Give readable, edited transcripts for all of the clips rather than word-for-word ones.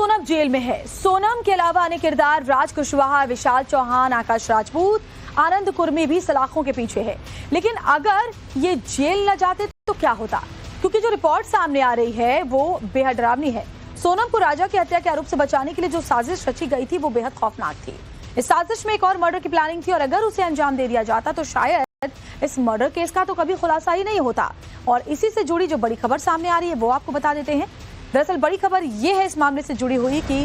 Sonam jail में है। सोनम के अलावा अन्य किरदार राज कुशवाहा, विशाल चौहान, आकाश राजपूत, आनंद कुर्मी भी सलाखों के पीछे है। लेकिन अगर ये जेल न जाते तो क्या होता, क्योंकि जो रिपोर्ट सामने आ रही है वो बेहद डरावनी है। सोनम को राजा की हत्या के आरोप से बचाने के लिए जो साजिश रची गई थी वो बेहद खौफनाक थी। इस साजिश में एक और मर्डर की प्लानिंग थी और अगर उसे अंजाम दे दिया जाता तो शायद इस मर्डर केस का तो कभी खुलासा ही नहीं होता। और इसी से जुड़ी जो बड़ी खबर सामने आ रही है वो आपको बता देते हैं। दरअसल बड़ी खबर ये है इस मामले से जुड़ी हुई कि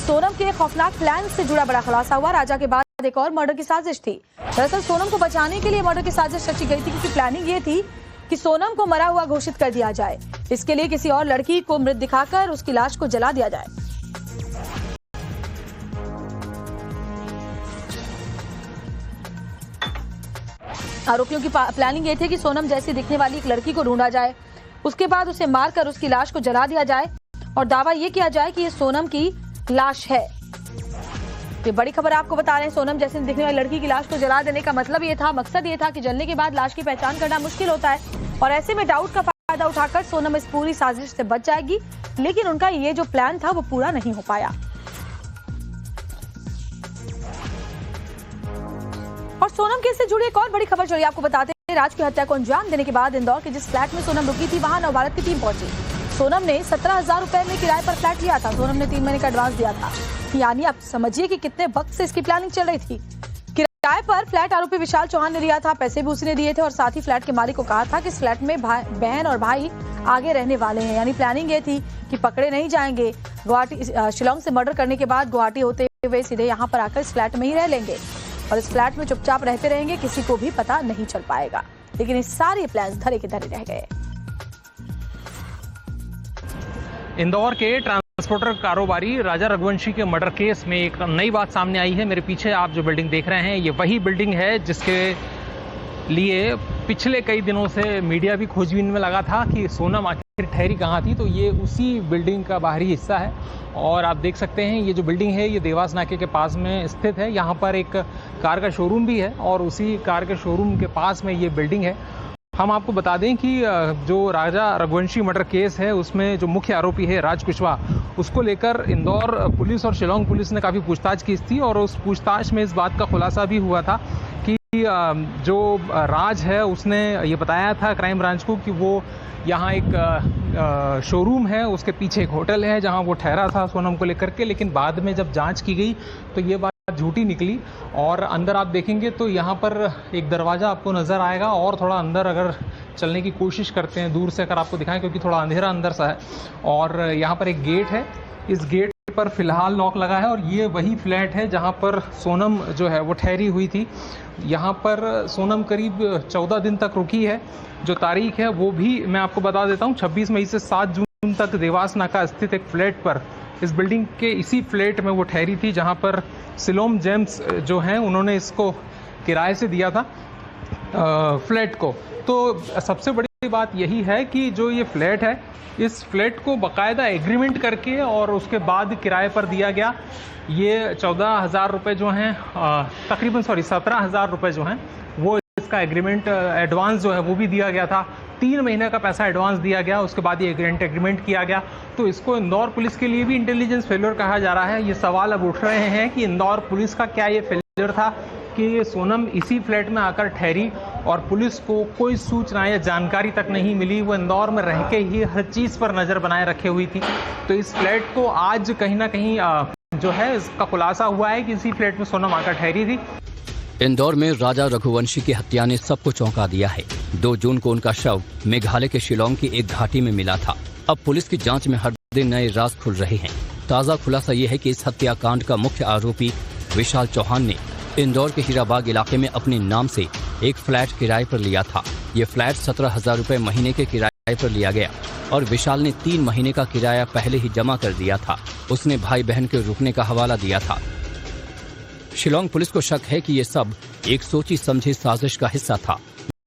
सोनम के खौफनाक प्लान से जुड़ा बड़ा खुलासा हुआ। राजा के बाद एक और मर्डर की साजिश थी। दरअसल सोनम को बचाने के लिए मर्डर की साजिश रची गई थी, क्योंकि प्लानिंग ये थी कि सोनम को मरा हुआ घोषित कर दिया जाए। इसके लिए किसी और लड़की को मृत दिखाकर उसकी लाश को जला दिया जाए। आरोपियों की प्लानिंग ये थी कि सोनम जैसी दिखने वाली एक लड़की को ढूंढा जाए, उसके बाद उसे मारकर उसकी लाश को जला दिया जाए और दावा ये किया जाए कि ये सोनम की लाश है। ये बड़ी खबर आपको बता रहे हैं। सोनम जैसे दिखने वाली लड़की की लाश को जला देने का मतलब ये था, मकसद ये था कि जलने के बाद लाश की पहचान करना मुश्किल होता है और ऐसे में डाउट का फायदा उठाकर सोनम इस पूरी साजिश से बच जाएगी। लेकिन उनका ये जो प्लान था वो पूरा नहीं हो पाया। और सोनम केस से जुड़ी एक और बड़ी खबर चलिए आपको बताते हैं। राज की हत्या को अंजाम देने के बाद इंदौर के जिस फ्लैट में सोनम रुकी थी वहां नवभारत की टीम पहुंची। सोनम ने 17,000 रुपए में किराए पर फ्लैट लिया था। सोनम ने 3 महीने का एडवांस दिया था। यानी आप समझिए कि कितने वक्त से इसकी प्लानिंग चल रही थी। किराए पर फ्लैट आरोपी विशाल चौहान ने लिया था, पैसे भी उसी ने दिए थे और साथ ही फ्लैट के मालिक को कहा था कि इस फ्लैट में बहन और भाई आगे रहने वाले हैं। यानी प्लानिंग ये थी कि पकड़े नहीं जाएंगे, गुवाहाटी शिलोंग से मर्डर करने के बाद गुवाहाटी होते हुए सीधे यहाँ पर आकर इस फ्लैट में ही रह लेंगे और इस फ्लैट में चुपचाप रहते रहेंगे, किसी को भी पता नहीं चल पाएगा। लेकिन इस सारे प्लान्स धरे के धरे रह गए। इंदौर के ट्रांसपोर्टर कारोबारी राजा रघुवंशी के मर्डर केस में एक नई बात सामने आई है। मेरे पीछे आप जो बिल्डिंग देख रहे हैं ये वही बिल्डिंग है जिसके लिए पिछले कई दिनों से मीडिया भी खोजबीन में लगा था कि सोनम आखिर ठहरी कहाँ थी। तो ये उसी बिल्डिंग का बाहरी हिस्सा है और आप देख सकते हैं ये जो बिल्डिंग है ये देवास नाके के पास में स्थित है। यहाँ पर एक कार का शोरूम भी है और उसी कार के शोरूम के पास में ये बिल्डिंग है। हम आपको बता दें कि जो राजा रघुवंशी मर्डर केस है उसमें जो मुख्य आरोपी है राज कुशवाहा, उसको लेकर इंदौर पुलिस और शिलोंग पुलिस ने काफ़ी पूछताछ की थी और उस पूछताछ में इस बात का खुलासा भी हुआ था कि जो राज है उसने ये बताया था क्राइम ब्रांच को कि वो यहाँ एक शोरूम है, उसके पीछे एक होटल है जहाँ वो ठहरा था सोनम को लेकर के। लेकिन बाद में जब जांच की गई तो ये बात झूठी निकली और अंदर आप देखेंगे तो यहाँ पर एक दरवाज़ा आपको नज़र आएगा और थोड़ा अंदर अगर चलने की कोशिश करते हैं दूर से अगर आपको दिखाएं, क्योंकि थोड़ा अंधेरा अंदर सा है। और यहाँ पर एक गेट है, इस गेट पर फिलहाल लॉक लगा है और ये वही फ्लैट है जहाँ पर सोनम जो है वो ठहरी हुई थी। यहाँ पर सोनम करीब 14 दिन तक रुकी है। जो तारीख है वो भी मैं आपको बता देता हूँ, 26 मई से 7 जून तक देवास नाका स्थित एक फ्लैट पर, इस बिल्डिंग के इसी फ्लैट में वो ठहरी थी जहाँ पर सिलोम जेम्स जो हैं उन्होंने इसको किराए से दिया था फ्लैट को। तो सबसे बड़ी बात यही है कि जो ये फ्लैट है इस फ्लैट को बाकायदा एग्रीमेंट करके और उसके बाद किराए पर दिया गया। ये 14,000 रुपये जो हैं तकरीबन 17,000 रुपये जो हैं वो इसका एग्रीमेंट एडवांस जो है वो भी दिया गया था। 3 महीने का पैसा एडवांस दिया गया, उसके बाद ये एग्रीमेंट किया गया। तो इसको इंदौर पुलिस के लिए भी इंटेलिजेंस फेलियर कहा जा रहा है। ये सवाल अब उठ रहे हैं कि इंदौर पुलिस का क्या ये फेलियर था कि ये सोनम इसी फ्लैट में आकर ठहरी और पुलिस को कोई सूचना या जानकारी तक नहीं मिली। वो इंदौर में रह के ही हर चीज़ पर नज़र बनाए रखे हुई थी। तो इस फ्लैट को आज कहीं ना कहीं जो है इसका खुलासा हुआ है कि इसी फ्लैट में सोनम आकर ठहरी थी। इंदौर में राजा रघुवंशी की हत्या ने सबको चौंका दिया है। 2 जून को उनका शव मेघालय के शिलोंग की एक घाटी में मिला था। अब पुलिस की जांच में हर दिन नए राज खुल रहे हैं। ताज़ा खुलासा ये है कि इस हत्याकांड का मुख्य आरोपी विशाल चौहान ने इंदौर के हीराबाग इलाके में अपने नाम से एक फ्लैट किराए पर लिया था। ये फ्लैट 17,000 रुपये महीने के किराए पर लिया गया और विशाल ने 3 महीने का किराया पहले ही जमा कर दिया था। उसने भाई बहन के रुकने का हवाला दिया था। शिलोंग पुलिस को शक है कि ये सब एक सोची समझी साजिश का हिस्सा था।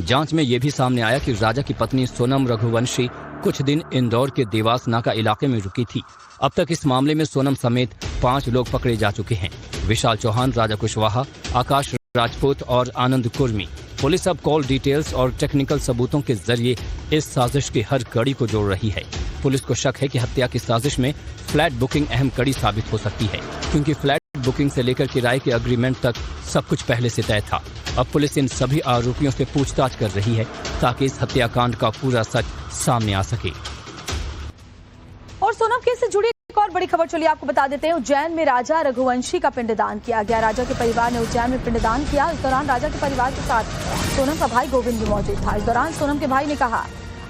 जांच में ये भी सामने आया कि राजा की पत्नी सोनम रघुवंशी कुछ दिन इंदौर के देवास नाका इलाके में रुकी थी। अब तक इस मामले में सोनम समेत 5 लोग पकड़े जा चुके हैं। विशाल चौहान, राजा कुशवाहा, आकाश राजपूत और आनंद कुर्मी। पुलिस अब कॉल डिटेल्स और टेक्निकल सबूतों के जरिए इस साजिश की हर कड़ी को जोड़ रही है। पुलिस को शक है कि हत्या की साजिश में फ्लैट बुकिंग अहम कड़ी साबित हो सकती है, क्योंकि फ्लैट बुकिंग से लेकर किराए के एग्रीमेंट तक सब कुछ पहले से तय था। अब पुलिस इन सभी आरोपियों से पूछताछ कर रही है ताकि इस हत्याकांड का पूरा सच सामने आ सके। और सोनम केस से जुड़ी एक और बड़ी खबर चलिए आपको बता देते हैं। उज्जैन में राजा रघुवंशी का पिंडदान किया गया। राजा के परिवार ने उज्जैन में पिंडदान किया। इस दौरान राजा के परिवार के साथ सोनम का भाई गोविंद भी मौजूद था। इस दौरान सोनम के भाई ने कहा,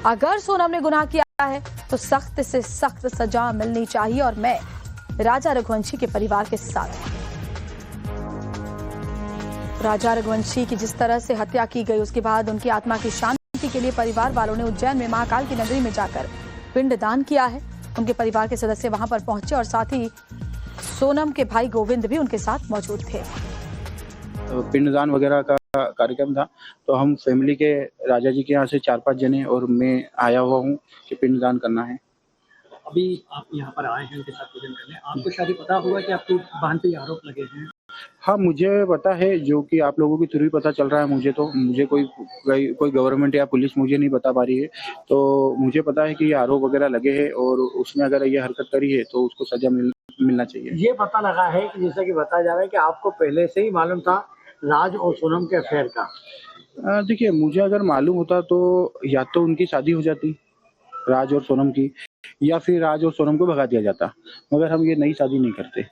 अगर सोनम ने गुनाह किया है तो सख्त से सख्त सजा मिलनी चाहिए और मैं राजा रघुवंशी के परिवार के साथ हूं। राजा रघुवंशी की जिस तरह से हत्या की गई, उसके बाद उनकी आत्मा की शांति के लिए परिवार वालों ने उज्जैन में महाकाल की नगरी में जाकर पिंडदान किया है। उनके परिवार के सदस्य वहां पर पहुंचे और साथ ही सोनम के भाई गोविंद भी उनके साथ मौजूद थे। पिंडदान वगैरह का कार्यक्रम था, तो हम फैमिली के राजा जी के यहाँ से 4-5 जने और मैं आया हुआ हूँ कि पिंडदान करना है। अभी आप यहाँ पर आए हैं उनके साथ पूजन करने, आपको शायद पता होगा कि आपको बहन पे आरोप लगे हैं। हाँ, मुझे पता है, जो कि आप लोगों के थ्रू ही पता चल रहा है। मुझे कोई गवर्नमेंट या पुलिस मुझे नहीं बता पा रही है, तो मुझे पता है कि ये आरोप वगैरह लगे हैं और उसने अगर ये हरकत करी है तो उसको सजा मिलना चाहिए। ये पता लगा है कि जैसा कि बताया जा रहा है कि आपको पहले से ही मालूम था राज और सोनम के अफेयर का। देखिए, मुझे अगर मालूम होता तो या तो उनकी शादी हो जाती राज और सोनम की, या फिर राज और सोनम को भगा दिया जाता, मगर हम ये नई शादी नहीं करते।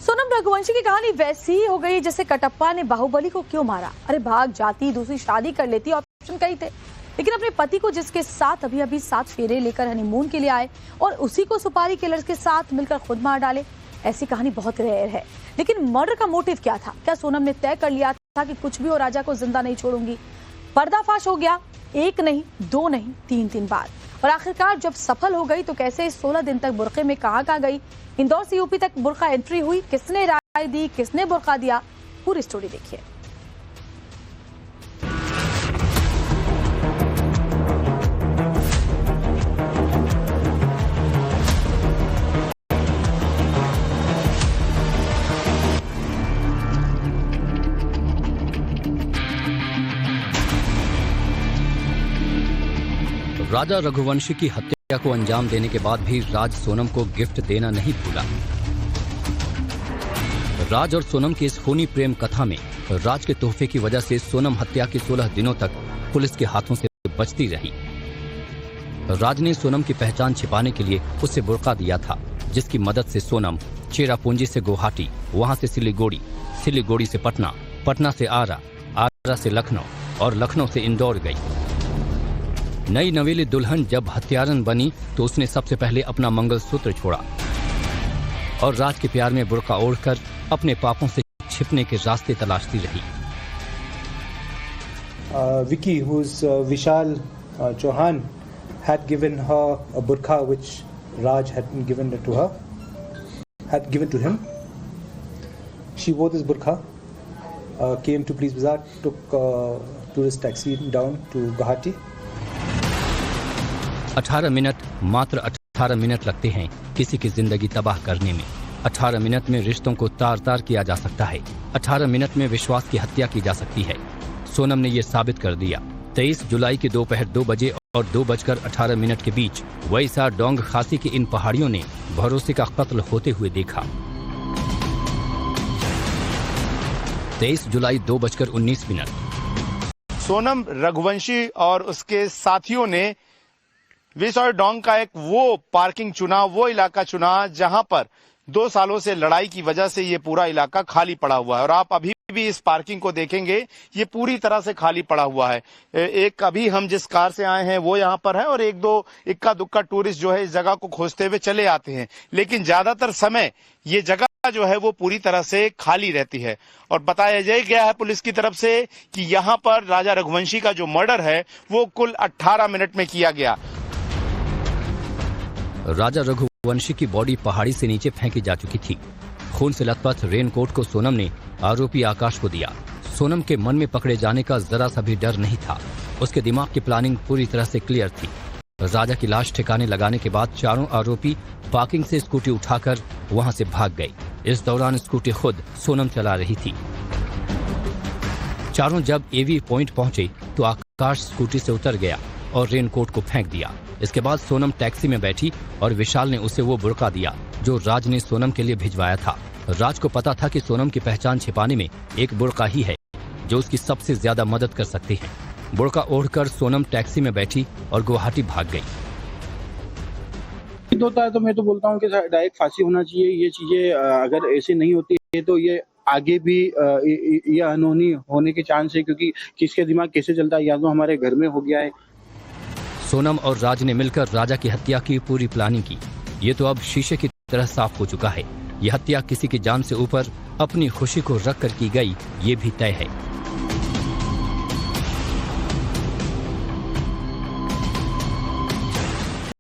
सोनम रघुवंशी की कहानी वैसी ही हो गई जैसे कटप्पा ने बाहुबली को क्यों मारा। अरे भाग जाती, दूसरी शादी कर लेती, ऑप्शन कई थे, लेकिन अपने पति को जिसके साथ अभी 7 फेरे लेकर हनीमून के लिए आए और उसी को सुपारी किलर्स के साथ मिलकर खुद मार डाले, ऐसी कहानी बहुत रेयर है। लेकिन मर्डर का मोटिव क्या था? क्या सोनम ने तय कर लिया था कि कुछ भी हो राजा को जिंदा नहीं छोड़ूंगी? पर्दाफाश हो गया, 1 नहीं, 2 नहीं, 3 बार। और आखिरकार जब सफल हो गई तो कैसे 16 दिन तक बुर्के में कहां गई? इंदौर से यूपी तक बुर्का एंट्री हुई, किसने राय दी, किसने बुर्का दिया, पूरी स्टोरी देखिए। राजा रघुवंशी की हत्या को अंजाम देने के बाद भी राज सोनम को गिफ्ट देना नहीं भूला। राज और सोनम की इस खूनी प्रेम कथा में राज के तोहफे की वजह से सोनम हत्या के 16 दिनों तक पुलिस के हाथों से बचती रही। राज ने सोनम की पहचान छिपाने के लिए उसे बुर्का दिया था, जिसकी मदद से सोनम चेरापूंजी से गुवाहाटी, वहां से सिलीगुड़ी, सिलीगुड़ी से पटना, पटना से आरा, आरा से लखनऊ और लखनऊ से इंदौर गई। नई नवेली दुल्हन जब हत्यारन बनी तो उसने सबसे पहले अपना मंगलसूत्र छोड़ा और राज के प्यार में बुर्का ओढ़कर अपने पापों से छिपने के रास्ते तलाशती रही। Vicky, who's Vishal Chauhan, had given her a burqa which Raj hadn't given it to her, had given to him. She wore this burqa, came to Police Bazaar, took tourist taxi down to Guwahati. 18 minute, मात्र 18 minute लगते हैं किसी की जिंदगी तबाह करने में। 18 minute में रिश्तों को तार तार किया जा सकता है। 18 मिनट में विश्वास की हत्या की जा सकती है। सोनम ने ये साबित कर दिया। 23 जुलाई की दोपहर 2 बजे और 2:18 के बीच वैसा डोंग खासी की इन पहाड़ियों ने भरोसे का कत्ल होते हुए देखा। 23 जुलाई 2:19। सोनम रघुवंशी और उसके साथियों ने विस और डोंग का एक वो पार्किंग चुना, वो इलाका चुना जहां पर 2 सालों से लड़ाई की वजह से ये पूरा इलाका खाली पड़ा हुआ है। और आप अभी भी इस पार्किंग को देखेंगे, ये पूरी तरह से खाली पड़ा हुआ है। एक अभी हम जिस कार से आए हैं वो यहाँ पर है और 1-2 इक्का दुक्का टूरिस्ट जो है इस जगह को खोजते हुए चले आते हैं, लेकिन ज्यादातर समय ये जगह जो है वो पूरी तरह से खाली रहती है। और बताया गया है पुलिस की तरफ से कि यहाँ पर राजा रघुवंशी का जो मर्डर है वो कुल 18 मिनट में किया गया। राजा रघुवंशी की बॉडी पहाड़ी से नीचे फेंकी जा चुकी थी। खून से लथपथ रेनकोट को सोनम ने आरोपी आकाश को दिया। सोनम के मन में पकड़े जाने का जरा सा भी डर नहीं था। उसके दिमाग की प्लानिंग पूरी तरह से क्लियर थी। राजा की लाश ठिकाने लगाने के बाद चारों आरोपी पार्किंग से स्कूटी उठाकर वहां से भाग गए। इस दौरान स्कूटी खुद सोनम चला रही थी। चारों जब एवी पॉइंट पहुंचे तो आकाश स्कूटी से उतर गया और रेनकोट को फेंक दिया। इसके बाद सोनम टैक्सी में बैठी और विशाल ने उसे वो बुर्का दिया जो राज ने सोनम के लिए भिजवाया था। राज को पता था कि सोनम की पहचान छिपाने में एक बुर्का ही है जो उसकी सबसे ज्यादा मदद कर सकती है। बुर्का ओढ़कर सोनम टैक्सी में बैठी और गुवाहाटी भाग गई। होता है तो मैं तो बोलता हूँ कि डायरेक्ट फांसी होना चाहिए। ये चीजें अगर ऐसे नहीं होती है तो ये आगे भी ये अनहोनी होने के चांस है, क्योंकि किसके दिमाग कैसे चलता है, या तो हमारे घर में हो गया है। सोनम और राज ने मिलकर राजा की हत्या की पूरी प्लानिंग की। ये तो अब शीशे की तरह साफ हो चुका है। यह हत्या किसी की जान से ऊपर अपनी खुशी को रख कर की गई, ये भी तय है।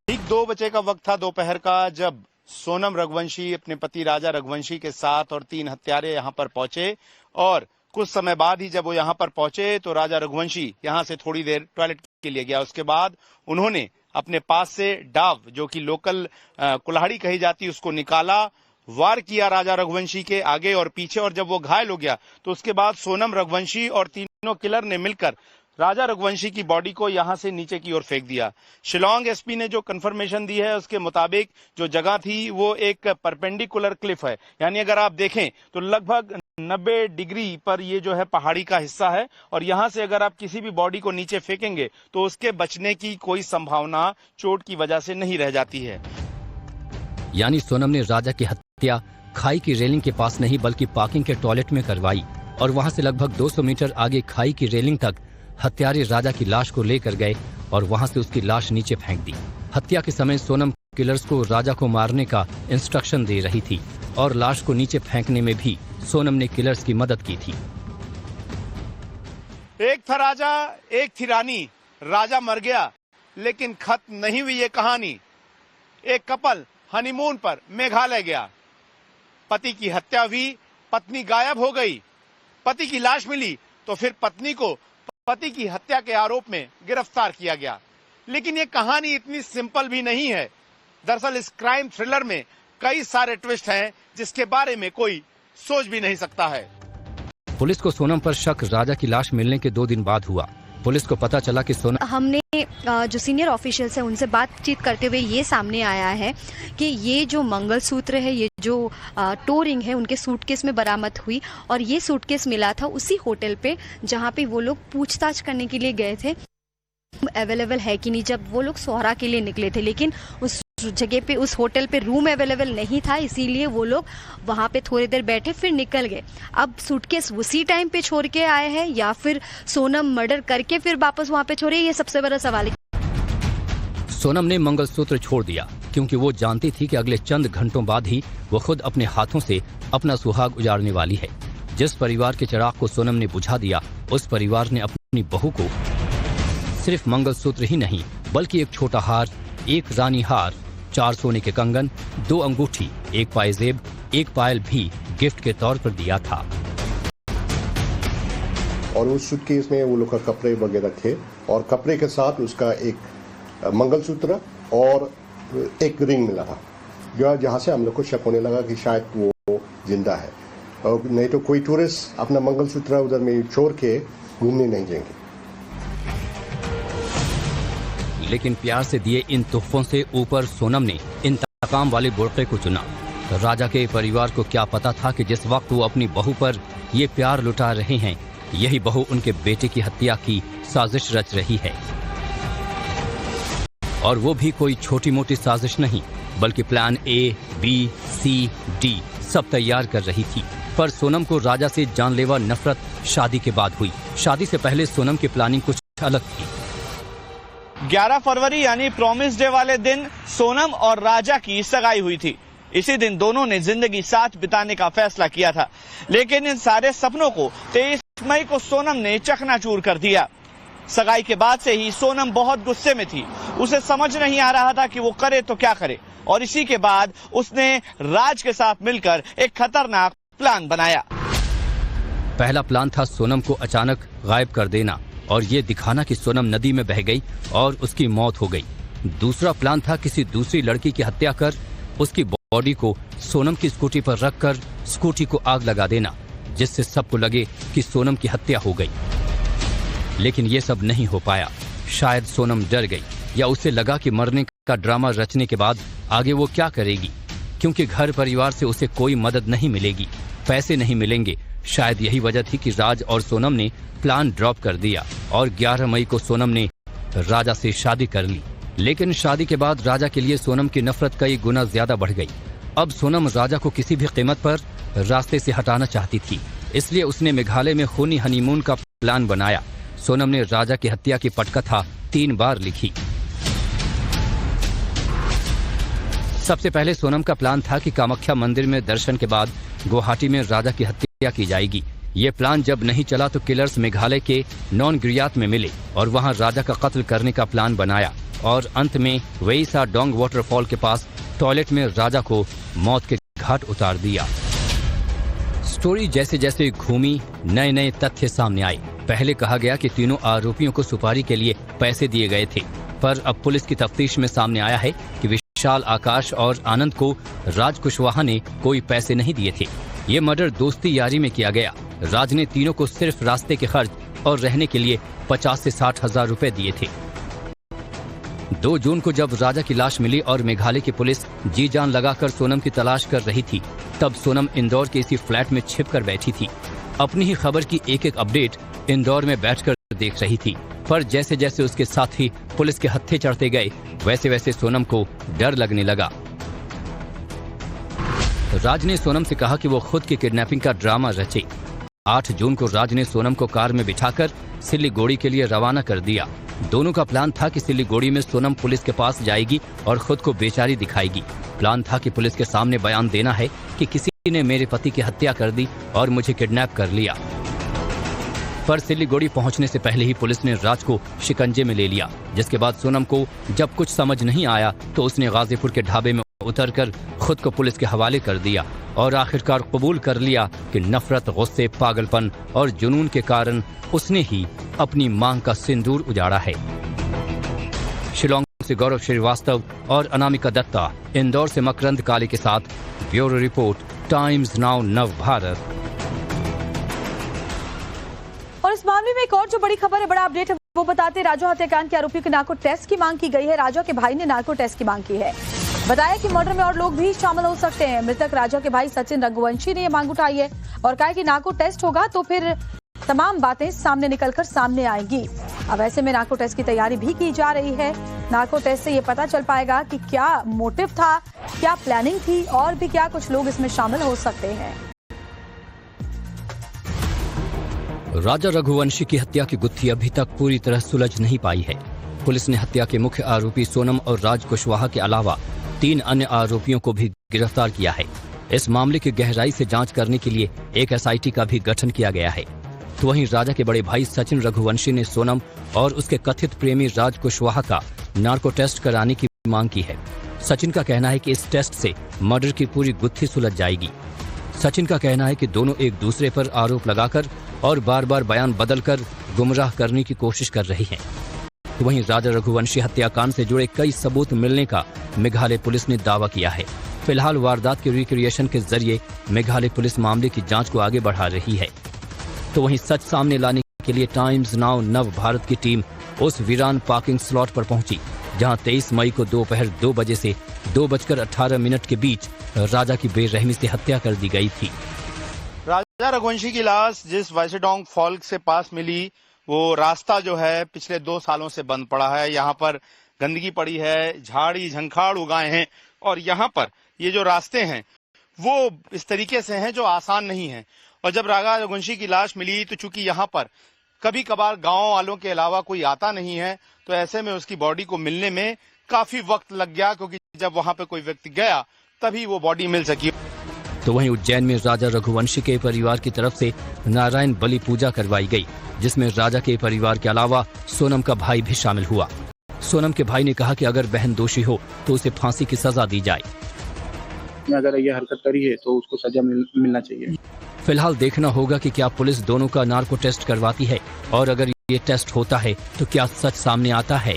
ठीक 2 बजे का वक्त था दोपहर का, जब सोनम रघुवंशी अपने पति राजा रघुवंशी के साथ और 3 हत्यारे यहां पर पहुंचे। और कुछ समय बाद ही जब वो यहां पर पहुंचे तो राजा रघुवंशी यहां से थोड़ी देर टॉयलेट के लिए गया। उसके बाद उन्होंने अपने पास से डाव, जो कि लोकल कुल्हाड़ी कही जाती, उसको निकाला, वार किया राजा रघुवंशी के आगे और पीछे। और जब वो घायल हो गया तो उसके बाद सोनम रघुवंशी और तीनों किलर ने मिलकर राजा रघुवंशी की बॉडी को यहां से नीचे की ओर फेंक दिया। शिलोंग एसपी ने जो कंफर्मेशन दी है उसके मुताबिक जो जगह थी वो एक परपेंडिकुलर क्लिफ है, यानी अगर आप देखें तो लगभग 90 डिग्री पर ये जो है पहाड़ी का हिस्सा है। और यहां से अगर आप किसी भी बॉडी को नीचे फेंकेंगे तो उसके बचने की कोई संभावना चोट की वजह से नहीं रह जाती है। यानी सोनम ने राजा की हत्या खाई की रेलिंग के पास नहीं बल्कि पार्किंग के टॉयलेट में करवाई और वहां से लगभग 200 मीटर आगे खाई की रेलिंग तक हत्यारे राजा की लाश को लेकर गए और वहां से उसकी लाश नीचे फेंक दी। हत्या के समय सोनम किलर्स को राजा को मारने का इंस्ट्रक्शन दे रही थी और लाश को नीचे फेंकने में भी सोनम ने किलर्स की मदद की थी। एक था राजा, एक थी रानी। राजा मर गया लेकिन खत्म नहीं हुई ये कहानी। एक कपल हनीमून पर मेघालय गया, पति की हत्या हुई, पत्नी गायब हो गई। पति की लाश मिली तो फिर पत्नी को पति की हत्या के आरोप में गिरफ्तार किया गया। लेकिन ये कहानी इतनी सिंपल भी नहीं है। दरअसल इस क्राइम थ्रिलर में कई सारे ट्विस्ट हैं जिसके बारे में कोई सोच भी नहीं सकता है। पुलिस को सोनम पर शक राजा की लाश मिलने के 2 दिन बाद हुआ। पुलिस को पता चला कि सोनम, हमने जो सीनियर ऑफिशियल्स हैं उनसे बातचीत करते हुए ये सामने आया है कि ये जो मंगलसूत्र है, ये जो टो रिंग है, उनके सूटकेस में बरामद हुई और ये सूटकेस मिला था उसी होटल पे जहाँ पे वो लोग पूछताछ करने के लिए गए थे अवेलेबल है कि नहीं, जब वो लोग सोहरा के लिए निकले थे। लेकिन उस जगह पे, उस होटल पे रूम अवेलेबल नहीं था, इसीलिए वो लोग वहाँ पे थोड़ी देर बैठे फिर निकल गए। अब सूटकेस उसी टाइम पे छोड़ के आए हैं या फिर सोनम मर्डर करके फिर वापस वहाँ पे छोड़े, ये सबसे बड़ा सवाल है। सोनम ने मंगलसूत्र छोड़ दिया क्योंकि वो जानती थी कि अगले चंद घंटों बाद ही वो खुद अपने हाथों से अपना सुहाग उजाड़ने वाली है। जिस परिवार के चिराग को सोनम ने बुझा दिया, उस परिवार ने अपनी बहू को सिर्फ मंगलसूत्र ही नहीं बल्कि एक छोटा हार, एक रानी हार, 4 सोने के कंगन, 2 अंगूठी, 1 पायजेब, 1 पायल भी गिफ्ट के तौर पर दिया था। और उस सूटकेस में वो लोग का कपड़े वगैरह थे और कपड़े के साथ उसका एक मंगलसूत्र और एक रिंग मिला था, जहाँ से हम लोग को शक होने लगा कि शायद वो जिंदा है। और नहीं तो कोई टूरिस्ट अपना मंगलसूत्र उधर में छोड़ के घूमने नहीं जाएंगे। लेकिन प्यार से दिए इन तोहफों से ऊपर सोनम ने इंतकाम वाले बुर्के को चुना। राजा के परिवार को क्या पता था कि जिस वक्त वो अपनी बहू पर ये प्यार लुटा रहे हैं, यही बहू उनके बेटे की हत्या की साजिश रच रही है। और वो भी कोई छोटी मोटी साजिश नहीं बल्कि plan A, B, C, D सब तैयार कर रही थी। पर सोनम को राजा से जानलेवा नफरत शादी के बाद हुई। शादी से पहले सोनम की प्लानिंग कुछ अलग थी। 11 फरवरी यानी प्रॉमिस डे वाले दिन सोनम और राजा की सगाई हुई थी। इसी दिन दोनों ने जिंदगी साथ बिताने का फैसला किया था। लेकिन इन सारे सपनों को 23 मई को सोनम ने चकनाचूर कर दिया। सगाई के बाद से ही सोनम बहुत गुस्से में थी। उसे समझ नहीं आ रहा था कि वो करे तो क्या करे। और इसी के बाद उसने राज के साथ मिलकर एक खतरनाक प्लान बनाया। पहला प्लान था सोनम को अचानक गायब कर देना और ये दिखाना कि सोनम नदी में बह गई और उसकी मौत हो गई। दूसरा प्लान था किसी दूसरी लड़की की हत्या कर उसकी बॉडी को सोनम की स्कूटी पर रखकर स्कूटी को आग लगा देना, जिससे सबको लगे कि सोनम की हत्या हो गई। लेकिन ये सब नहीं हो पाया। शायद सोनम डर गई या उसे लगा कि मरने का ड्रामा रचने के बाद आगे वो क्या करेगी, क्योंकि घर परिवार से उसे कोई मदद नहीं मिलेगी, पैसे नहीं मिलेंगे। शायद यही वजह थी कि राज और सोनम ने प्लान ड्रॉप कर दिया और 11 मई को सोनम ने राजा से शादी कर ली। लेकिन शादी के बाद राजा के लिए सोनम की नफरत कई गुना ज्यादा बढ़ गई। अब सोनम राजा को किसी भी कीमत पर रास्ते से हटाना चाहती थी, इसलिए उसने मेघालय में खूनी हनीमून का प्लान बनाया। सोनम ने राजा की हत्या की पटकथा 3 बार लिखी। सबसे पहले सोनम का प्लान था कि कामाख्या मंदिर में दर्शन के बाद गुवाहाटी में राजा की हत्या की जाएगी। ये प्लान जब नहीं चला तो किलर्स मेघालय के नॉनग्रियात में मिले और वहां राजा का कत्ल करने का प्लान बनाया और अंत में वेईसा डोंग वाटरफॉल के पास टॉयलेट में राजा को मौत के घाट उतार दिया। स्टोरी जैसे जैसे घूमी, नए नए तथ्य सामने आए। पहले कहा गया कि तीनों आरोपियों को सुपारी के लिए पैसे दिए गए थे, पर अब पुलिस की तफ्तीश में सामने आया है कि विशाल, आकाश और आनंद को राज कुशवाहा ने कोई पैसे नहीं दिए थे। ये मर्डर दोस्ती यारी में किया गया। राज ने तीनों को सिर्फ रास्ते के खर्च और रहने के लिए 50 से 60 हजार रुपए दिए थे। 2 जून को जब राजा की लाश मिली और मेघालय की पुलिस जी जान लगाकर सोनम की तलाश कर रही थी, तब सोनम इंदौर के इसी फ्लैट में छिपकर बैठी थी। अपनी ही खबर की एक एक अपडेट इंदौर में बैठकर देख रही थी, पर जैसे जैसे उसके साथी पुलिस के हत्थे चढ़ते गए, वैसे वैसे सोनम को डर लगने लगा। राज ने सोनम से कहा कि वो खुद की किडनैपिंग का ड्रामा रचे। 8 जून को राज ने सोनम को कार में बिठाकर सिलीगुड़ी के लिए रवाना कर दिया। दोनों का प्लान था कि सिलीगुड़ी में सोनम पुलिस के पास जाएगी और खुद को बेचारी दिखाएगी। प्लान था कि पुलिस के सामने बयान देना है कि किसी ने मेरे पति की हत्या कर दी और मुझे किडनैप कर लिया। पर सिलीगुड़ी पहुंचने से पहले ही पुलिस ने राज को शिकंजे में ले लिया, जिसके बाद सोनम को जब कुछ समझ नहीं आया तो उसने गाजीपुर के ढाबे में उतरकर खुद को पुलिस के हवाले कर दिया और आखिरकार कबूल कर लिया कि नफरत, गुस्से, पागलपन और जुनून के कारण उसने ही अपनी मांग का सिंदूर उजाड़ा है। शिलोंग से गौरव श्रीवास्तव और अनामिका दत्ता, इंदौर से मकरंद काले के साथ ब्यूरो रिपोर्ट, टाइम्स नाउ नव भारत। और इस मामले में एक और जो बड़ी खबर है, बड़ा अपडेट है, वो बताते राजा हत्याकांड के आरोपियों के नार्को टेस्ट की मांग की गई है। राजा के भाई ने नार्को टेस्ट की मांग की है। बताया कि मर्डर में और लोग भी शामिल हो सकते हैं। मृतक राजा के भाई सचिन रघुवंशी ने यह मांग उठाई है और कहा कि नार्को टेस्ट होगा तो फिर तमाम बातें सामने निकलकर सामने आएंगी। अब ऐसे में नार्को टेस्ट की तैयारी भी की जा रही है। नार्को टेस्ट से ये पता चल पाएगा कि क्या मोटिव था, क्या प्लानिंग थी और भी क्या कुछ लोग इसमें शामिल हो सकते हैं। राजा रघुवंशी की हत्या की गुत्थी अभी तक पूरी तरह सुलझ नहीं पाई है। पुलिस ने हत्या के मुख्य आरोपी सोनम और राज कुशवाहा के अलावा 3 अन्य आरोपियों को भी गिरफ्तार किया है। इस मामले की गहराई से जांच करने के लिए एक SIT का भी गठन किया गया है। तो वहीं राजा के बड़े भाई सचिन रघुवंशी ने सोनम और उसके कथित प्रेमी राज कुशवाहा का नार्को टेस्ट कराने की मांग की है। सचिन का कहना है कि इस टेस्ट से मर्डर की पूरी गुत्थी सुलझ जाएगी। सचिन का कहना है कि दोनों एक दूसरे पर आरोप लगाकर और बार बार बयान बदलकर गुमराह करने की कोशिश कर रही हैं। तो वहीं राजा रघुवंशी हत्याकांड से जुड़े कई सबूत मिलने का मेघालय पुलिस ने दावा किया है। फिलहाल वारदात के रिक्रिएशन के जरिए मेघालय पुलिस मामले की जांच को आगे बढ़ा रही है। तो वहीं सच सामने लाने के लिए टाइम्स नाउ नव भारत की टीम उस वीरान पार्किंग स्लॉट पर पहुंची, जहां 23 मई को दोपहर 2 बजे से 2:18 के बीच राजा की बेरहमी से हत्या कर दी गई थी। राजा रघुवंशी की लाश जिस वाइसेडोंग फॉल से पास मिली, वो रास्ता जो है पिछले 2 सालों से बंद पड़ा है। यहाँ पर गंदगी पड़ी है, झाड़ी झंखाड़ उगाए हैं और यहाँ पर ये जो रास्ते हैं वो इस तरीके से हैं जो आसान नहीं है। और जब राजा रघुवंशी की लाश मिली तो चूंकि यहाँ पर कभी कभार गांव वालों के अलावा कोई आता नहीं है, तो ऐसे में उसकी बॉडी को मिलने में काफी वक्त लग गया, क्योंकि जब वहां पे कोई व्यक्ति गया तभी वो बॉडी मिल सकी। तो वहीं उज्जैन में राजा रघुवंशी के परिवार की तरफ से नारायण बलि पूजा करवाई गई, जिसमें राजा के परिवार के अलावा सोनम का भाई भी शामिल हुआ। सोनम के भाई ने कहा कि अगर बहन दोषी हो तो उसे फांसी की सजा दी जाए। अगर ये हरकत करी है तो उसको सजा मिलना चाहिए। फिलहाल देखना होगा कि क्या पुलिस दोनों का नार्को टेस्ट करवाती है और अगर ये टेस्ट होता है तो क्या सच सामने आता है।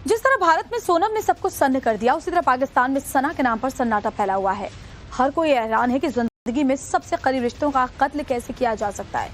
जिस तरह भारत में सोनम ने सबको सन्न कर दिया, उसी तरह पाकिस्तान में सना के नाम पर सन्नाटा फैला हुआ है। हर कोई हैरान है कि जिंदगी में सबसे करीब रिश्तों का कत्ल कैसे किया जा सकता है।